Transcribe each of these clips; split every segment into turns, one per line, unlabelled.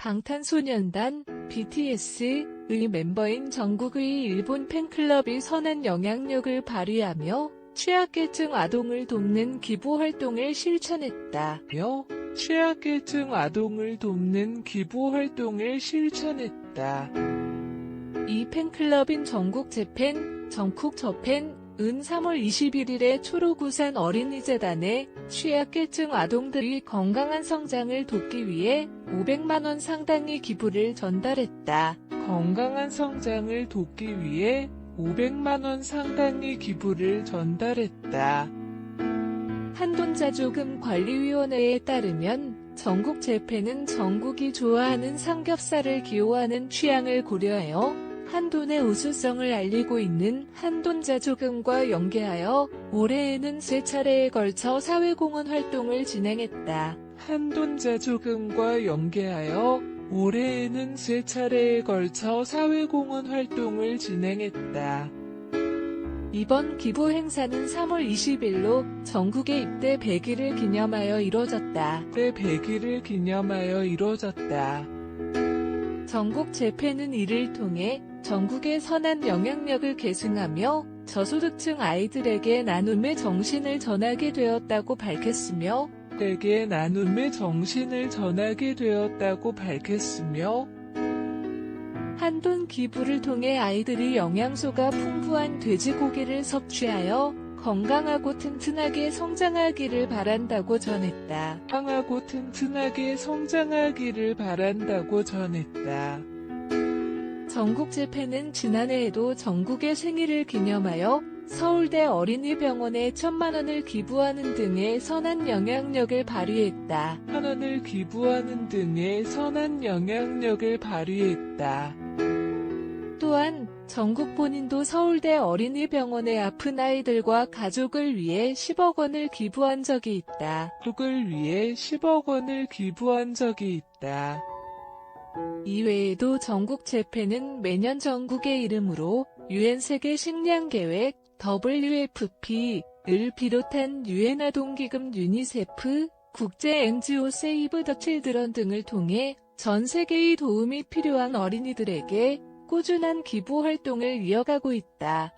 방탄소년단 BTS의 멤버인 정국의 일본 팬클럽이 선한 영향력을 발휘하며 취약계층 아동을 돕는 기부 활동을 실천했다. 취약계층 아동을 돕는 기부 활동을 실천했다. 이 팬클럽인 전국재팬, 정쿡저팬은 3월 21일에 초록우산 어린이재단에 취약계층 아동들의 건강한 성장을 돕기 위해 500만원 상당의 기부를 전달했다. 건강한 성장을 돕기 위해 500만원 상당의 기부를 전달했다. 한돈자조금관리위원회에 따르면 전국재팬은 전국이 좋아하는 삼겹살을 기호하는 취향을 고려하여 한돈의 우수성을 알리고 있는 한돈자조금과 연계하여 올해에는 3차례에 걸쳐 사회공헌 활동을 진행했다. 한돈자조금과 연계하여 올해에는 3차례에 걸쳐 사회공헌 활동을 진행했다. 이번 기부 행사는 3월 20일로 전국의 입대 100일을 기념하여 이뤄졌다. 전국재팬은 이를 통해 전국의 선한 영향력을 계승하며 저소득층 아이들에게 나눔의 정신을 전하게 되었다고 밝혔으며 한돈 기부를 통해 아이들이 영양소가 풍부한 돼지고기를 섭취하여 건강하고 튼튼하게 성장하기를 바란다고 전했다. 전국재팬은 지난해에도 전국의 생일을 기념하여 서울대 어린이병원에 1,000만원을 기부하는 등의 선한 영향력을 발휘했다. 또한 전국 본인도 서울대 어린이병원의 아픈 아이들과 가족을 위해 10억 원을 기부한 적이 있다. 이외에도 전국재팬은 매년 전국의 이름으로 UN 세계 식량 계획 WFP를 비롯한 UN 아동기금 유니세프, 국제 NGO 세이브 더 칠드런 등을 통해 전 세계의 도움이 필요한 어린이들에게 꾸준한 기부 활동을 이어가고 있다.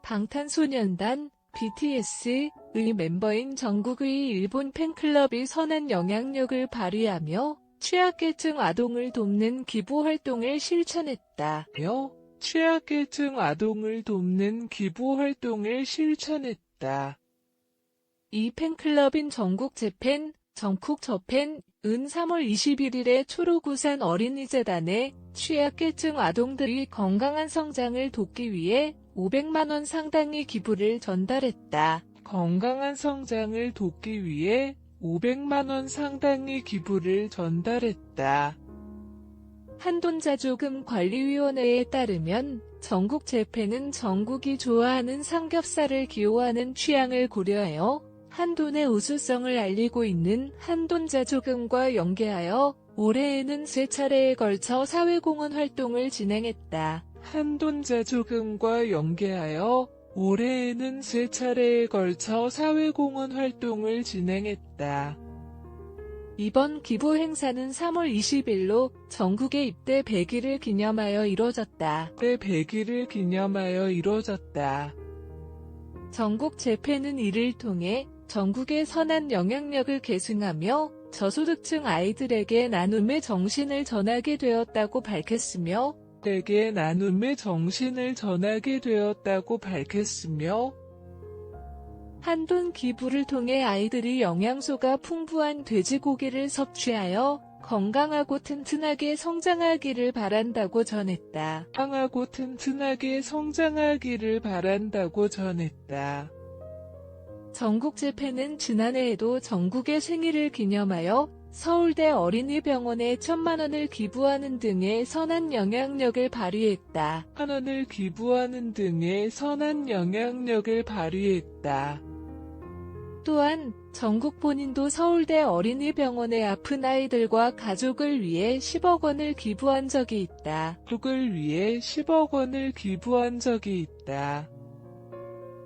방탄소년단 BTS의 멤버인 정국의 일본 팬클럽이 선한 영향력을 발휘하며 취약계층 아동을 돕는 기부 활동을 실천했다. 이 팬클럽인 전국재팬, 정쿡저팬은 3월 21일에 초록우산 어린이재단에 취약계층 아동들의 건강한 성장을 돕기 위해 500만원 상당의 기부를 전달했다. 한돈자조금관리위원회에 따르면 전국재팬은 전국이 좋아하는 삼겹살을 기호하는 취향을 고려하여 한돈의 우수성을 알리고 있는 한돈자조금과 연계하여 올해에는 3차례에 걸쳐 사회공헌 활동을 진행했다. 이번 기부 행사는 3월 20일로 전국의 입대 100일을 기념하여 이뤄졌다. 전국재팬은 이를 통해 전국의 선한 영향력을 계승하며 저소득층 아이들에게 나눔의 정신을 전하게 되었다고 밝혔으며 한돈 기부를 통해 아이들이 영양소가 풍부한 돼지고기를 섭취하여 건강하고 튼튼하게 성장하기를 바란다고 전했다. 전국재팬은 지난해에도 전국의 생일을 기념하여 서울대 어린이병원에 1,000만원을 기부하는 등의 선한 영향력을 발휘했다. 또한 전국 본인도 서울대 어린이병원에 아픈 아이들과 가족을 위해 10억 원을 기부한 적이 있다. 가족을 위해 10억 원을 기부한 적이 있다.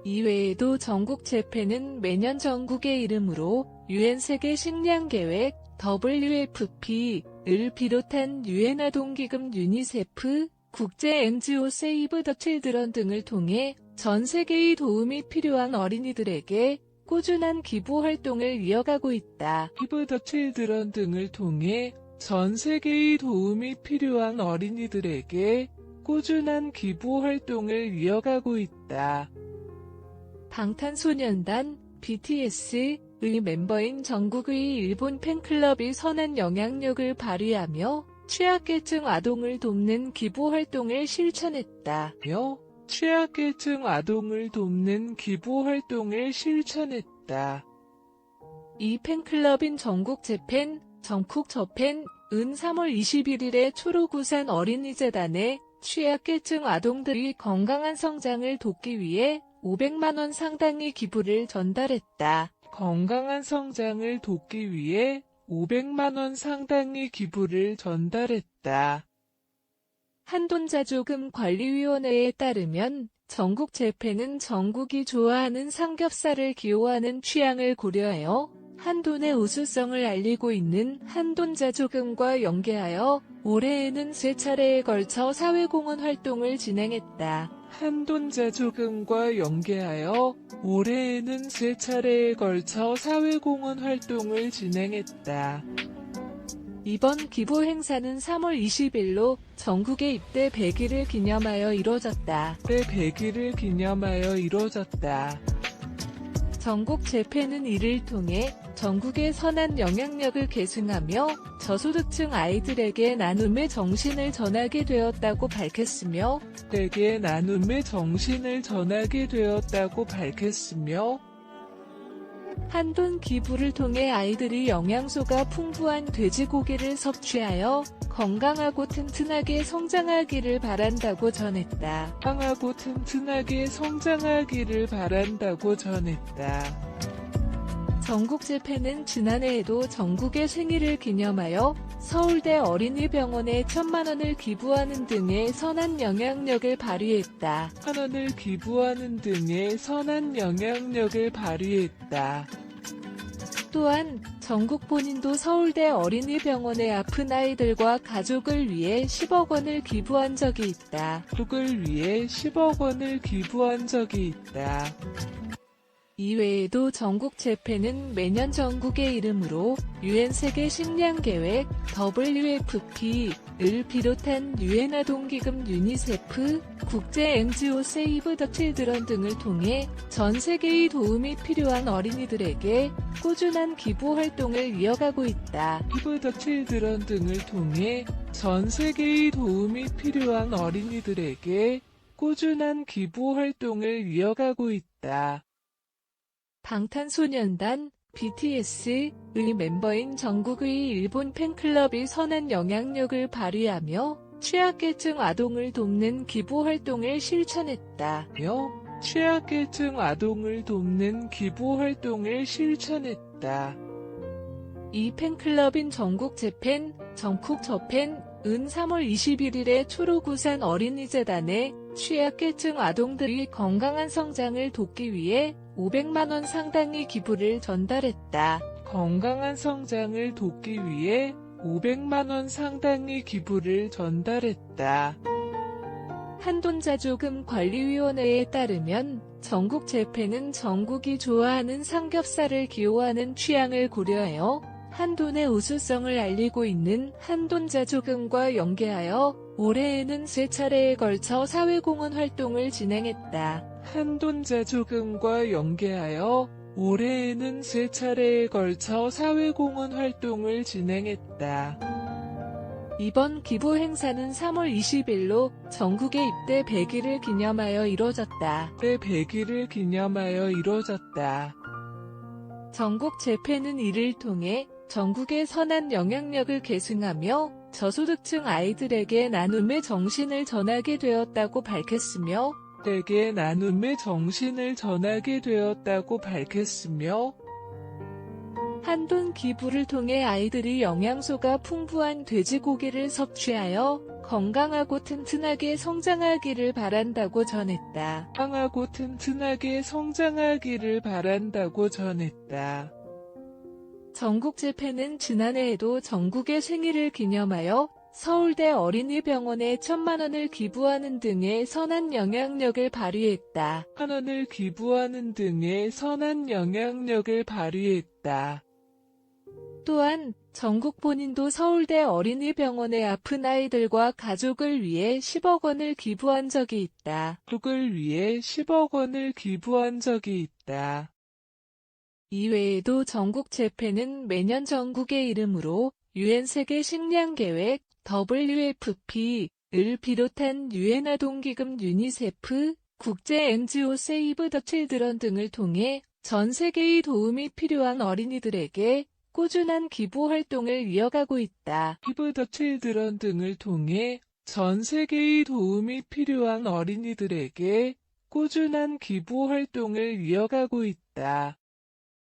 이외에도 전국 재팬은 매년 전국의 이름으로 UN 세계 식량 계획 WFP를 비롯한 UN 아동기금 유니세프, 국제 NGO 세이브 더 칠드런 등을 통해 전 세계의 도움이 필요한 어린이들에게 꾸준한 기부 활동을 이어가고 있다. 세이브 더 칠드런 등을 통해 전 세계의 도움이 필요한 어린이들에게 꾸준한 기부 활동을 이어가고 있다. 방탄소년단 BTS의 멤버인 정국의 일본 팬클럽이 선한 영향력을 발휘하며 취약계층 아동을 돕는 기부 활동을 실천했다. 취약계층 아동을 돕는 기부 활동을 실천했다. 이 팬클럽인 전국 재팬, 전국 저팬은 3월 21일에 초록우산 어린이재단에 취약계층 아동들이 건강한 성장을 돕기 위해 500만 원 상당의 기부를 전달했다. 건강한 성장을 돕기 위해 500만 원 상당의 기부를 전달했다. 한돈자조금관리위원회에 따르면 전국 재팬은 전국이 좋아하는 삼겹살을 기호하는 취향을 고려하여 한돈의 우수성을 알리고 있는 한돈자조금과 연계하여 올해에는 3차례에 걸쳐 사회공헌 활동을 진행했다. 한돈자조금과 연계하여 올해에는 3차례에 걸쳐 사회공헌 활동을 진행했다. 이번 기부 행사는 3월 20일로 전국의 입대 100일을 기념하여 이뤄졌다. 전국 재팬은 이를 통해 전국의 선한 영향력을 계승하며 저소득층 아이들에게 나눔의 정신을 전하게 되었다고 밝혔으며 한돈 기부를 통해 아이들이 영양소가 풍부한 돼지고기를 섭취하여 건강하고 튼튼하게 성장하기를 바란다고 전했다. 전국 재팬은 지난해에도 전국의 생일을 기념하여 서울대 어린이병원에 1,000만 원을 기부하는 등의 선한 영향력을 발휘했다. 또한 전국 본인도 서울대 어린이병원에 아픈 아이들과 가족을 위해 10억 원을 기부한 적이 있다. 이외에도 전국 재팬은 매년 전국의 이름으로 UN 세계 식량 계획 WFP를 비롯한 UN 아동기금 유니세프, 국제 NGO 세이브 더 칠드런 등을 통해 전 세계의 도움이 필요한 어린이들에게 꾸준한 기부 활동을 이어가고 있다. 세이브 더 칠드런 등을 통해 전 세계의 도움이 필요한 어린이들에게 꾸준한 기부 활동을 이어가고 있다. 방탄소년단 BTS의 멤버인 정국의 일본 팬클럽이 선한 영향력을 발휘하며 취약계층 아동을 돕는 기부 활동을 실천했다. 이 팬클럽인 전국 재팬, 전국 저팬은 3월 21일에 초록우산 어린이재단에 취약계층 아동들이 건강한 성장을 돕기 위해 500만 원 상당의 기부를 전달했다. 한돈자조금관리위원회에 따르면 전국 재팬은 전국이 좋아하는 삼겹살을 기호하는 취향을 고려하여 한돈의 우수성을 알리고 있는 한돈자조금과 연계하여 올해에는 3차례에 걸쳐 사회공헌 활동을 진행했다. 이번 기부 행사는 3월 20일로 전국의 입대 100일을 기념하여 이뤄졌다. 전국 재팬은 이를 통해 전국의 선한 영향력을 계승하며 저소득층 아이들에게 나눔의 정신을 전하게 되었다고 밝혔으며 한돈 기부를 통해 아이들이 영양소가 풍부한 돼지고기를 섭취하여 건강하고 튼튼하게 성장하기를 바란다고 전했다.
건강하고 튼튼하게 성장하기를 바란다고 전했다.
전국 집회는 지난해에도 전국의 생일을 기념하여 서울대 어린이병원에 1,000만 원을 기부하는 등의 선한 영향력을 발휘했다.
1,000원을 기부하는 등의 선한 영향력을 발휘했다.
또한 전국 본인도 서울대 어린이병원에 아픈 아이들과 가족을 위해 10억 원을 기부한 적이 있다.
가족을 위해 10억 원을 기부한 적이 있다.
이외에도 전국 재패는 매년 전국의 이름으로 UN 세계 식량 계획 WFP를 비롯한 유엔 아동기금 유니세프, 국제 NGO 세이브 더 칠드런 등을 통해 전 세계의 도움이 필요한 어린이들에게 꾸준한 기부 활동을 이어가고 있다.
세이브 더 칠드런 등을 통해 전 세계의 도움이 필요한 어린이들에게 꾸준한 기부 활동을 이어가고 있다.